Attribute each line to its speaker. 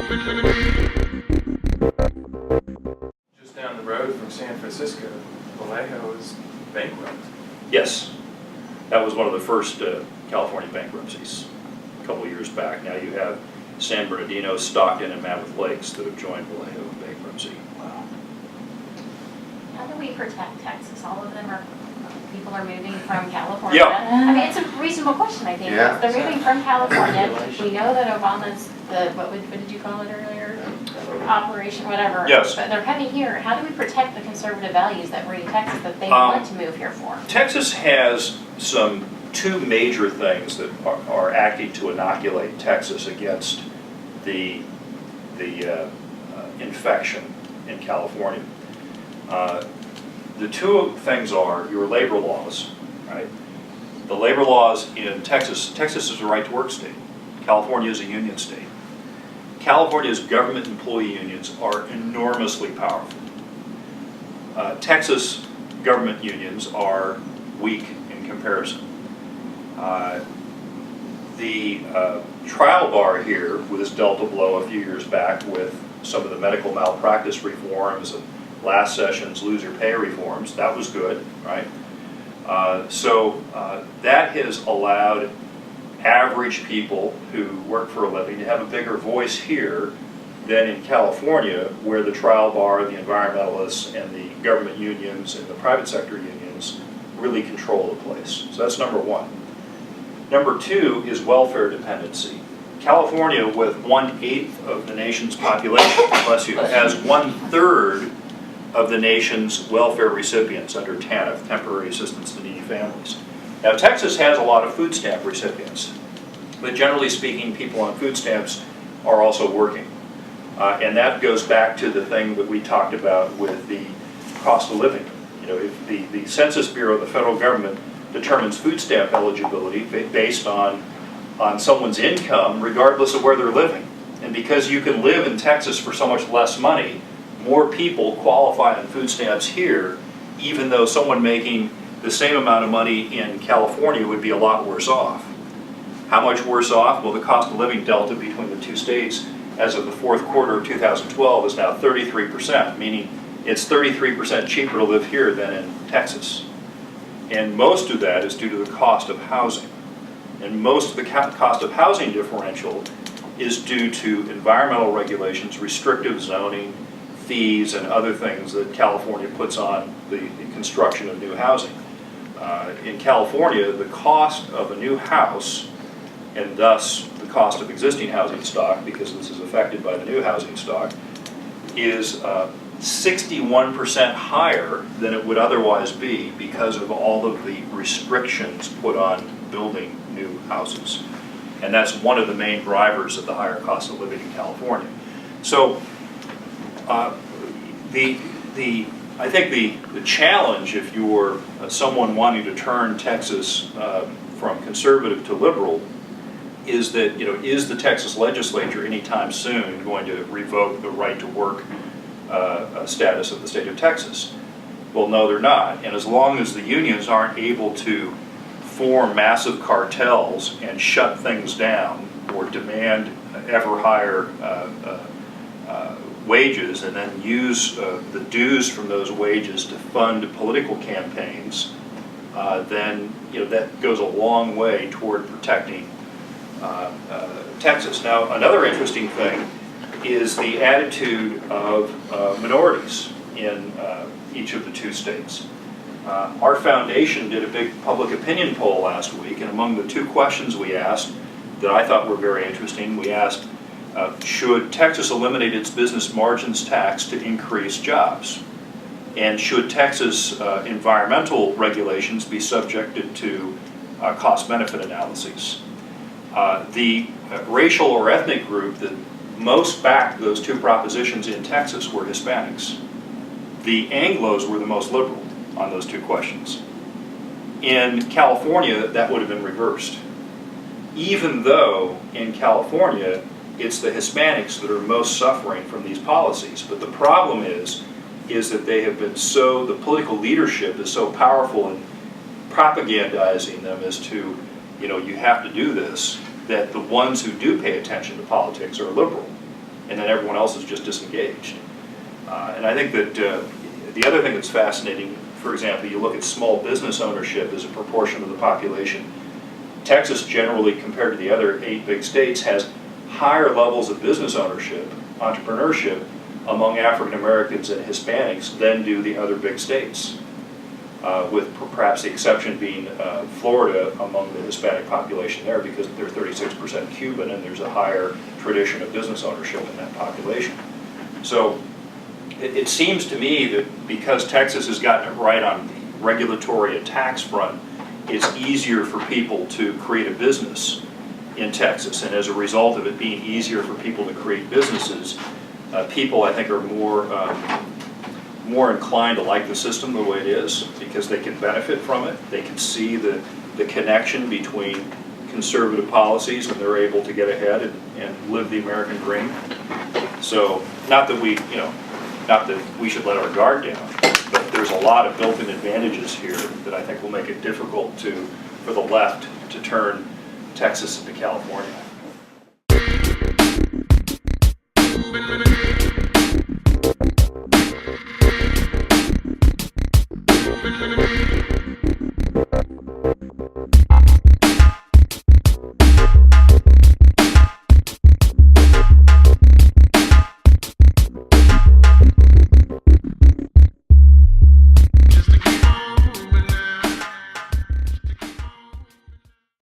Speaker 1: Just down the road from San Francisco, Vallejo is bankrupt.
Speaker 2: Yes, that was one of the first California bankruptcies a couple of years back. Now you have San Bernardino, Stockton, and Mammoth Lakes that have joined Vallejo in bankruptcy. Wow.
Speaker 3: How do we protect Texas? All of them are, people are moving from California.
Speaker 2: Yeah.
Speaker 3: I mean, it's a reasonable question, I think.
Speaker 4: Yeah.
Speaker 3: They're moving from California. We know that Obama's, what did you call it earlier? Operation, whatever.
Speaker 2: Yes.
Speaker 3: But they're coming here. How do we protect the conservative values that bring Texas that they want to move here for?
Speaker 2: Texas has two major things that are acting to inoculate Texas against the infection in California. The two things are your labor laws, right? The labor laws in Texas is a right-to-work state. California is a union state. California's government employee unions are enormously powerful. Texas government unions are weak in comparison. The trial bar here was dealt a blow a few years back with some of the medical malpractice reforms and last session's loser pay reforms. That was good, right? So that has allowed average people who work for a living to have a bigger voice here than in California, where the trial bar, the environmentalists, and the government unions and the private sector unions really control the place. So that's number one. Number two is welfare dependency. California, with 1/8 of the nation's population, bless you, has 1/3 of the nation's welfare recipients under TANF, Temporary Assistance to Needy Families. Now, Texas has a lot of food stamp recipients, but generally speaking, people on food stamps are also working. And that goes back to the thing that we talked about with the cost of living. You know, if the Census Bureau, the federal government, determines food stamp eligibility based on someone's income, regardless of where they're living. And because you can live in Texas for so much less money, more people qualify on food stamps here, even though someone making the same amount of money in California would be a lot worse off. How much worse off? Well, the cost of living delta between the two states as of the fourth quarter of 2012 is now 33%, meaning it's 33% cheaper to live here than in Texas. And most of that is due to the cost of housing. And most of the cost of housing differential is due to environmental regulations, restrictive zoning, fees, and other things that California puts on the construction of new housing. In California, the cost of a new house, and thus the cost of existing housing stock, because this is affected by the new housing stock, is 61% higher than it would otherwise be because of all of the restrictions put on building new houses. And that's one of the main drivers of the higher cost of living in California. So I think the challenge, if you're someone wanting to turn Texas from conservative to liberal, is that, is the Texas legislature anytime soon going to revoke the right to work status of the state of Texas? Well, no, they're not. And as long as the unions aren't able to form massive cartels and shut things down or demand ever higher wages and then use the dues from those wages to fund political campaigns, then that goes a long way toward protecting Texas. Now, another interesting thing is the attitude of minorities in each of the two states. Our foundation did a big public opinion poll last week, and among the two questions we asked that I thought were very interesting, we asked, should Texas eliminate its business margins tax to increase jobs? And should Texas environmental regulations be subjected to cost-benefit analyses? The racial or ethnic group that most backed those two propositions in Texas were Hispanics. The Anglos were the most liberal on those two questions. In California, that would have been reversed. Even though in California, it's the Hispanics that are most suffering from these policies. But the problem is that they have been the political leadership is so powerful in propagandizing them as to, you have to do this, that the ones who do pay attention to politics are liberal. and then everyone else is just disengaged. And I think that the other thing that's fascinating, for example, you look at small business ownership as a proportion of the population. Texas generally, compared to the other 8 big states, has higher levels of business ownership, entrepreneurship, among African Americans and Hispanics than do the other big states, with perhaps the exception being Florida among the Hispanic population there, because they're 36% Cuban and there's a higher tradition of business ownership in that population. So it seems to me that because Texas has gotten it right on the regulatory and tax front, it's easier for people to create a business in Texas, and as a result of it being easier for people to create businesses, people I think are more inclined to like the system the way it is, because they can benefit from it. They can see the connection between conservative policies, and they're able to get ahead and live the American dream. So not that we should let our guard down, but there's a lot of built-in advantages here that I think will make it difficult for the left to turn Texas into California.